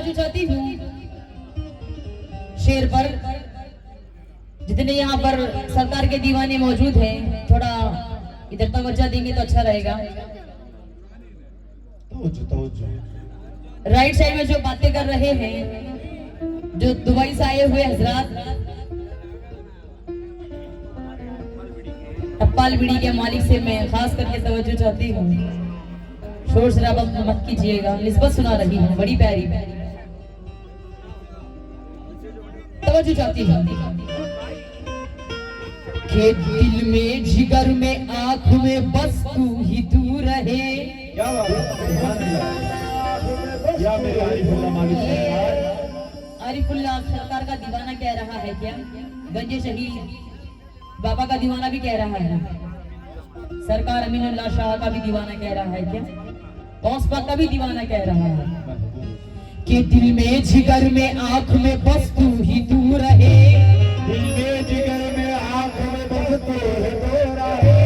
तवज्जो चाहती हूँ शेर पर। जितने यहाँ पर सरकार के दीवाने मौजूद हैं, थोड़ा इधर तवज्जो देंगे तो अच्छा रहेगा। राइट साइड में जो बातें कर रहे हैं, जो दुबई से आए हुए हजरात, टप्पाल बीड़ी के मालिक से मैं खास करके तवज्जो चाहती हूँ। शोर शराबा मत कीजिएगा, निस्बत सुना रही है बड़ी प्यारी, तवज्जो चाहती हूँ। के दिल में जिगर में आंख में बस तू ही तू रहे। आरिफुल्लाह सरकार का दीवाना कह रहा है क्या? गंजे शहीद बाबा का दीवाना भी कह रहा है। सरकार अमीनुल्लाह शाह का भी दीवाना कह रहा है क्या? कौसपा का भी दीवाना कह रहा है कि दिल में जिगर में आंख में बस तू ही तू रहे। दिल में जिगर में आंख में बस तू ही तू रहे।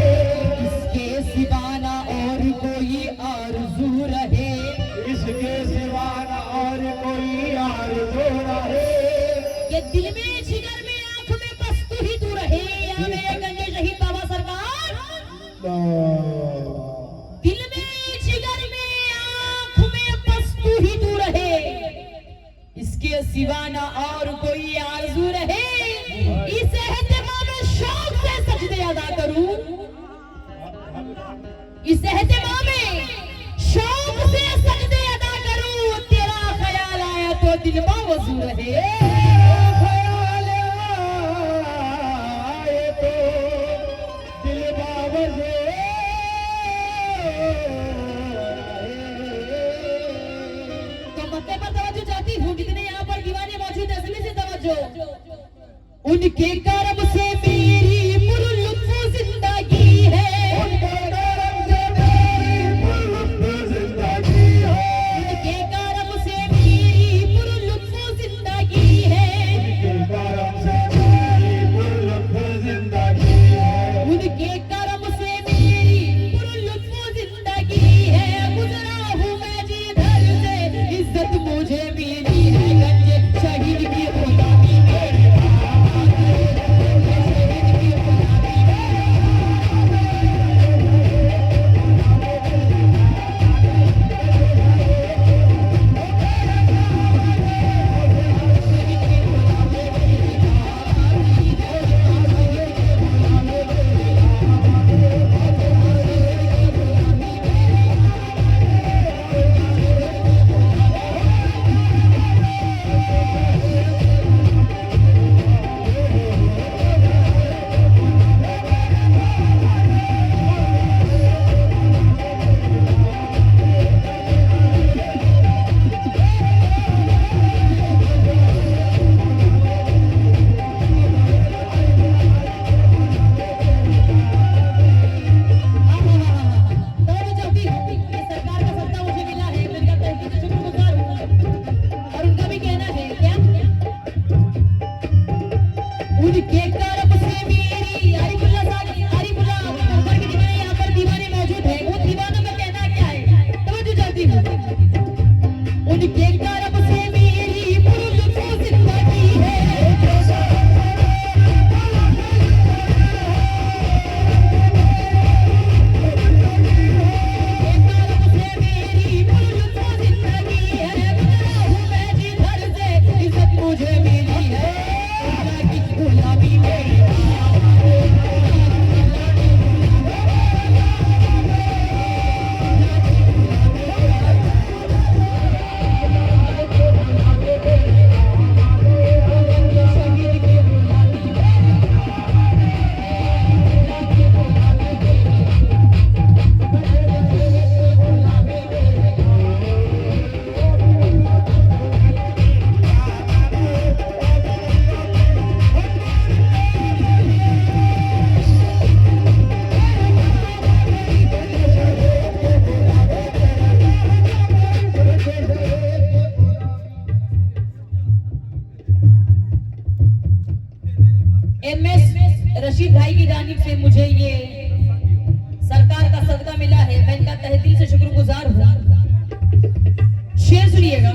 इसके सिवाना और कोई आरज़ू रहे। इसके सिवाना और कोई आरज़ू रहे। ये दिल में जिगर में आंख में बस तू ही तू रहे। या मेरे गंजे शहीद बाबा सरकार, दिल में जिगर में आंख में बस तू ही तू रहे। इसके सिवाना और कोई आरज़ू रहे। इस एहतिमाम में शौक से सजदे अदा करूं। इस एहतिमाम में शौक से सजदे अदा करूं। तेरा ख्याल आया तो दिल बावजू रहे। ख्याल आए तो दिल बावजू रहे। तो मक्के पर तवज्जो चाहती हूँ, जितने यहाँ पर दीवाने मौजूद हैं सभी से तवज्जो। उनके करम से मेरी पुरलुत्फ जिंदगी है। उनके करम से मेरी पुरलुत्फ जिंदगी है। उनके करम से मेरी पुरलुत्फ जिंदगी है। उनके करम से मेरी पुरलुत्फ जिंदगी है। उनके करम से मेरी पुरलुत्फ जिंदगी है। गुजरा हूँ मैं जिधर से इज्जत मुझे मिली है। गंजे शहीद की गुलामी मेरे रशीद भाई की जानिब से मुझे ये सरकार का सदका मिला है, मैं इनका तहे दिल से शुक्रगुजार हूँ। शेर सुनिएगा।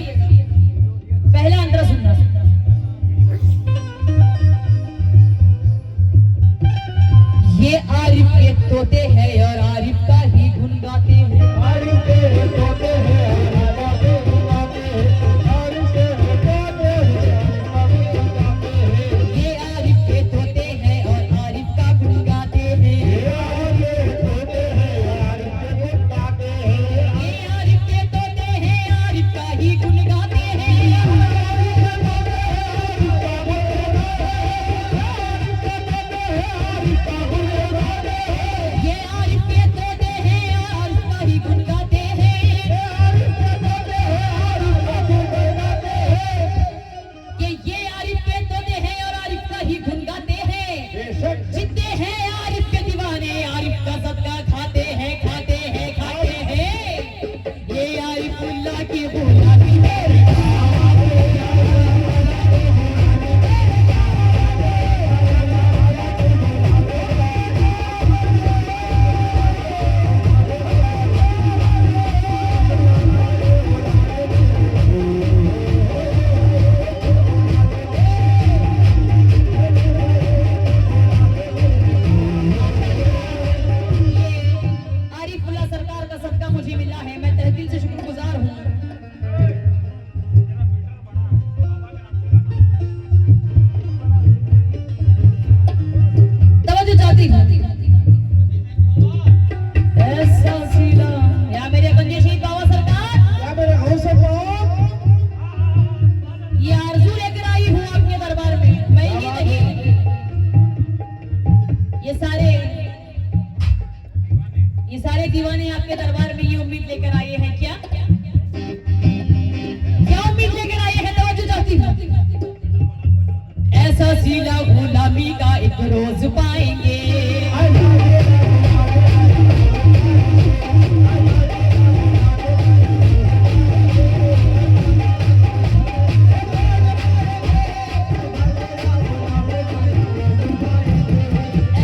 गुलामी का एक रोज पाएंगे।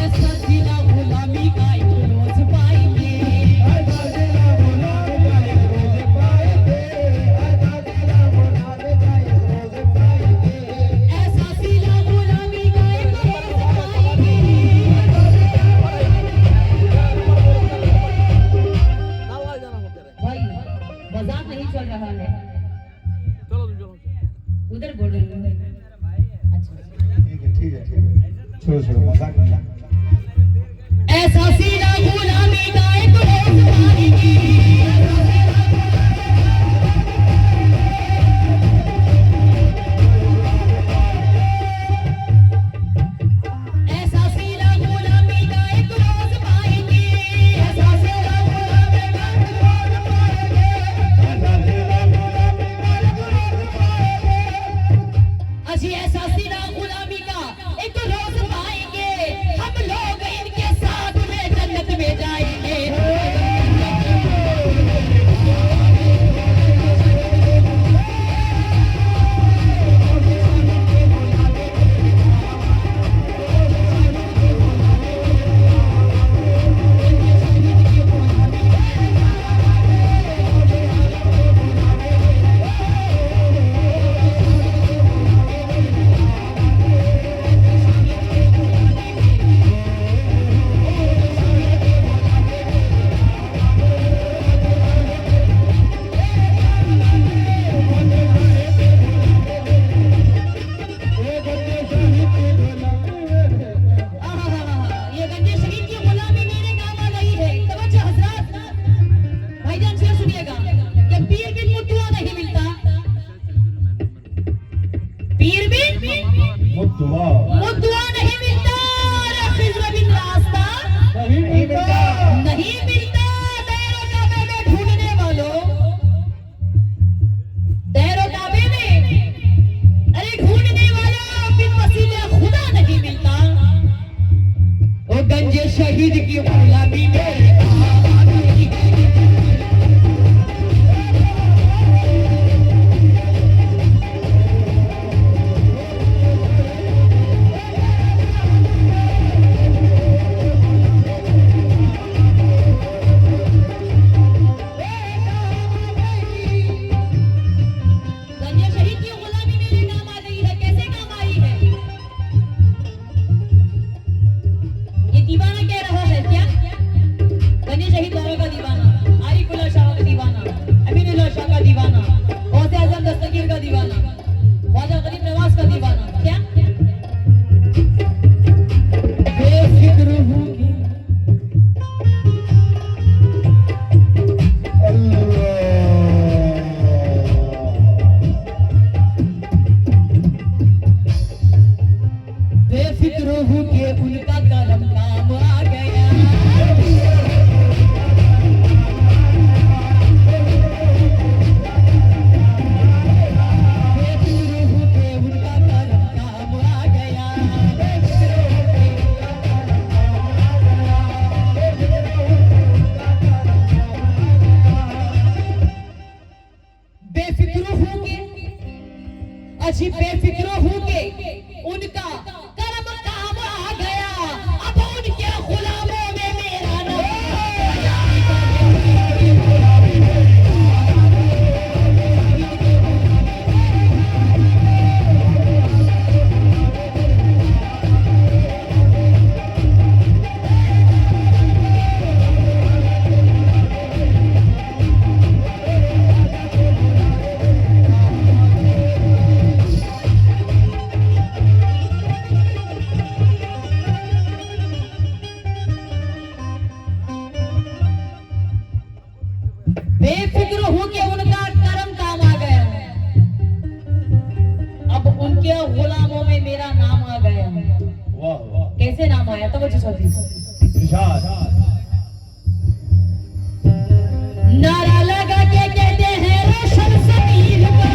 ऐसा सीधा गुलामी का एक रोज पाएंगे। ऐसा सीधा गुलामी का एक रोज पाएंगे। भाई मजाक नहीं चल रहा है, उधर बोल रही हूँ। अच्छा ठीक है छोड़ो छोड़ो मजाक मजाक। ऐसा सीधा गुलामी का एक रोज पाएंगे। ऐसा सीधा गुलामी का एक रोज पाएंगे। ऐसा सीधा गुलामी का एक रोज पाएंगे। अजी ऐसा सीधा गुलामी का एक रोज पाएंगे। हम लोग इनके साथ में जन्नत में जाएंगे। ये गंजे शहीद की गुलामी मेरे काम आ गई है। तवज्जो हजरात, भाईजान शेर सुनिएगा कि पीर बिन मुद्दुआ नहीं मिलता। पीर बिन मुद्दुआ मुद्दुआ नहीं मिलता। और खिज़्र बिन रास्ता नहीं मिलता। नहीं मिलता। दैरो काबे में ढूंढने वालों, दैरो काबे में अरे ढूंढने वालों, बिन वसीले खुदा नहीं मिलता। ओ गंजे शहीद की गुलामी मेरे काम आ गई है। गंजे शहीद की गुलामी मेरे काम आ गई है। कैसे काम आई है? ये दीवाना कह रहा है क्या? गंजे शहीद बाबा का दीवाना, आरिफुल्लाह शाह का दीवाना, अमीनुल्लाह शाह का दीवाना, गौसे आज़म दस्तगीर का दीवाना, ख्वाजा गरीब नवाज का दीवाना। क्या बेफिक्र हूँ कि बेफिक्र हूँ कि उनका कलम काम आ गया। बेफिक्र हूँ कि उनका कलम काम आ गया। बेफिक्र हूँ कि अच्छी बेफिक्र हूँ कि उनका करम काम आ गया। अब उनके गुलामों में मेरा नाम बेफिक्र हूँ कि उनका करम काम आ गया। अब उनके गुलामों में मेरा नाम आ गया। वाह वाह कैसे नाम आया? तवज्जो सोचिए। इरशाद। नारा लगा के कहते हैं रोशन समीर का।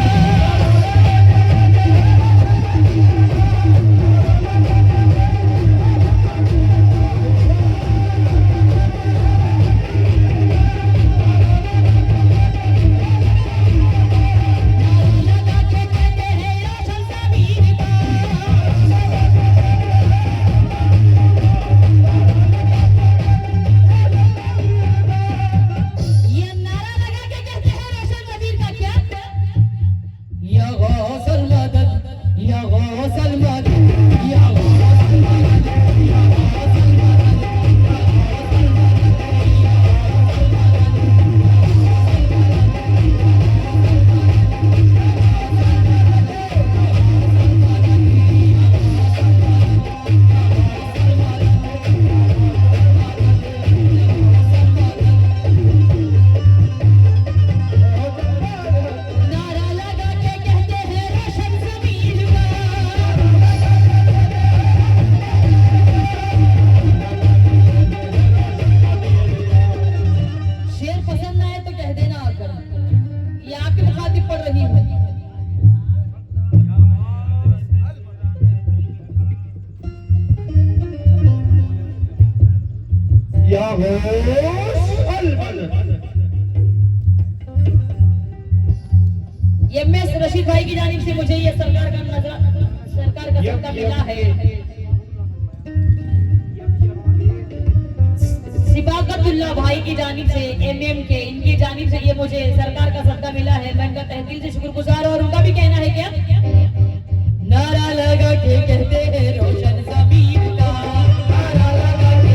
खामोश अलबल। ये एमएस रशीद भाई की जानिब से मुझे ये सरकार का सदका मिला है। सिबाकतुल्लाह भाई की जानिब से एमएम के इनकी जानिब से ये मुझे सरकार का सदका मिला है। मैं इनका तहसील से शुक्रगुजार और उनका भी कहना है क्या नारा लगा के कहते हैं रोशन ज़मीन का, नारा लगा के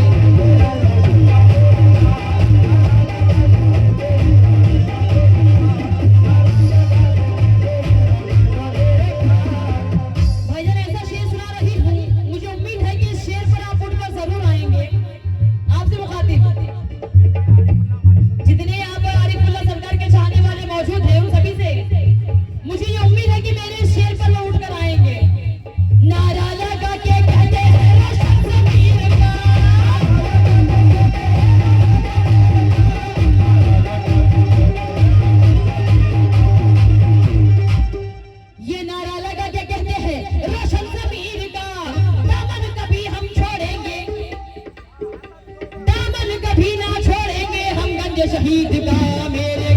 भाईजान ऐसा शेर सुना रही हूँ। मुझे उम्मीद है कि इस शेर पर आप उठकर जरूर आएंगे। आपसे मुखातिब जितने यहाँ पर आरिफुल्लाह सरकार के चाहने वाले मौजूद हैं उन सभी से मुझे ये उम्मीद है कि मेरे इस शेर पर वो उठकर आएंगे। नारा लगा के कहते हैं रोशन ज़मीन का, ये नारा लगा के कहते हैं रोशन ज़मीन का, दामन कभी हम छोड़ेंगे, दामन कभी ना छोड़ेंगे हम गंज शहीद का। मेरे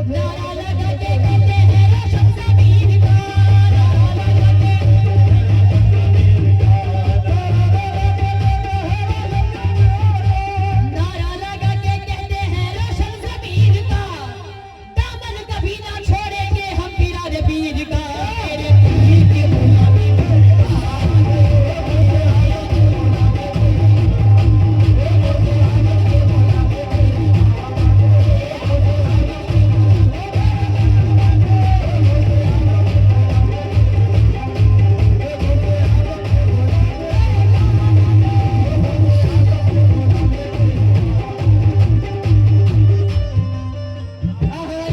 नारा लगा के कहते हैं रोशन ज़मीन का, नारा लगा के कहते हैं रोशन ज़मीन का, दामन कभी ना छोड़ेंगे हम फिराद पीर का। मेरे पीर की गुलामी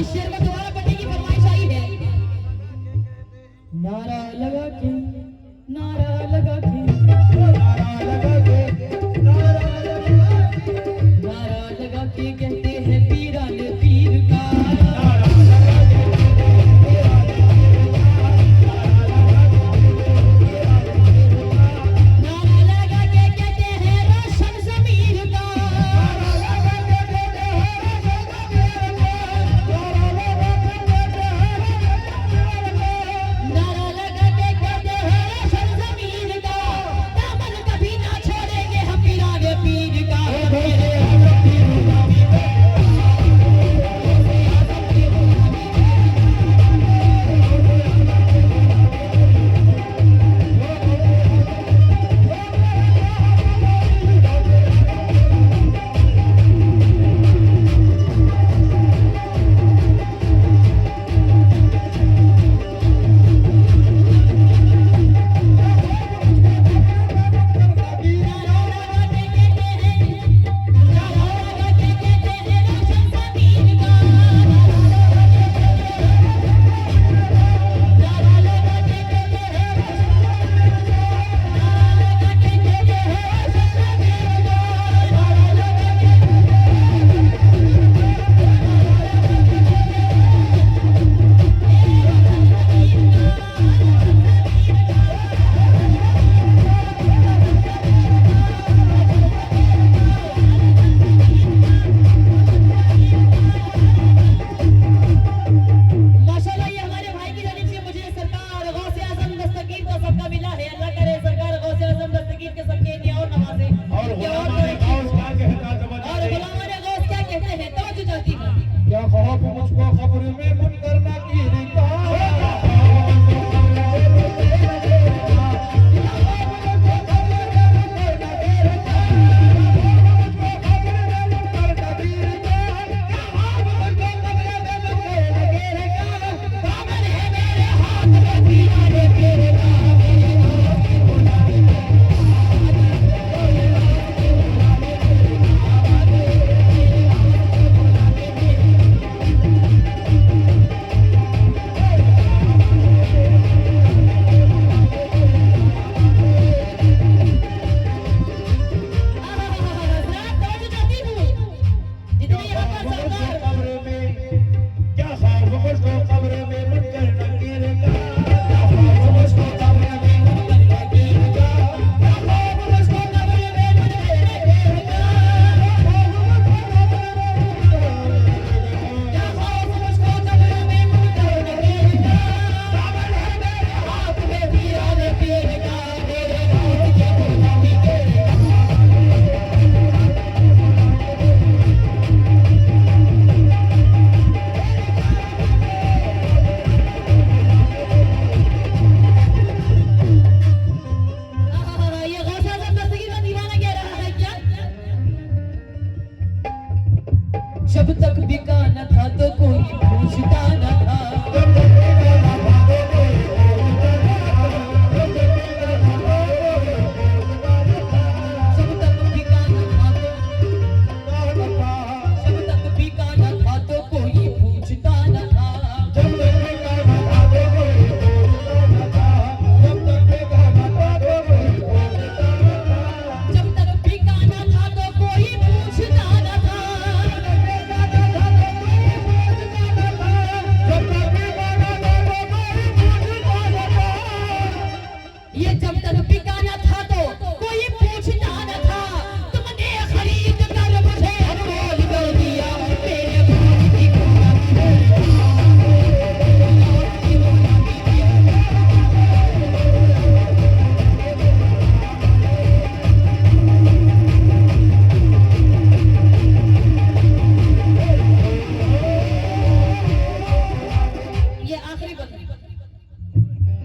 इस शेर में दोबारा पढ़ने की फरमाइश आई है। नारा लगा के नारा लगा के नारा लगा के कहते हैं पीरान पीर का, नारा लगा के कहते हैं रोशन ज़मीन का, नारा लगा के कहते हैं रोशन ज़मीन का, दामन कभी ना छोड़ेंगे हम फिराद पीर का। मेरे माशाल्लाह ये हमारे भाई की जानिब से मुझे सरकार गौसे आज़म दस्तगीर का सबका मिला है। अल्लाह करे सरकार गौसे आज़म दस्तगीर के सबके लिए और नवाजे और गुलामाने गौस क्या कहता और गुलामाने गौस क्या कहते हैं तवज्जो चाहती हूँ। क्या खौफ मुझको खबर में मुनकर ना की रिका,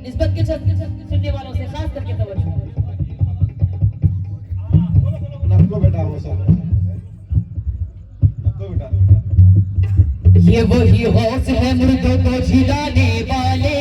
निस्बत के सुनने वालों से खास करके तवज्जो। नको बेटा वो सब नको बेटा। ये वही हौस है मुर्दों को जिलाने वाले,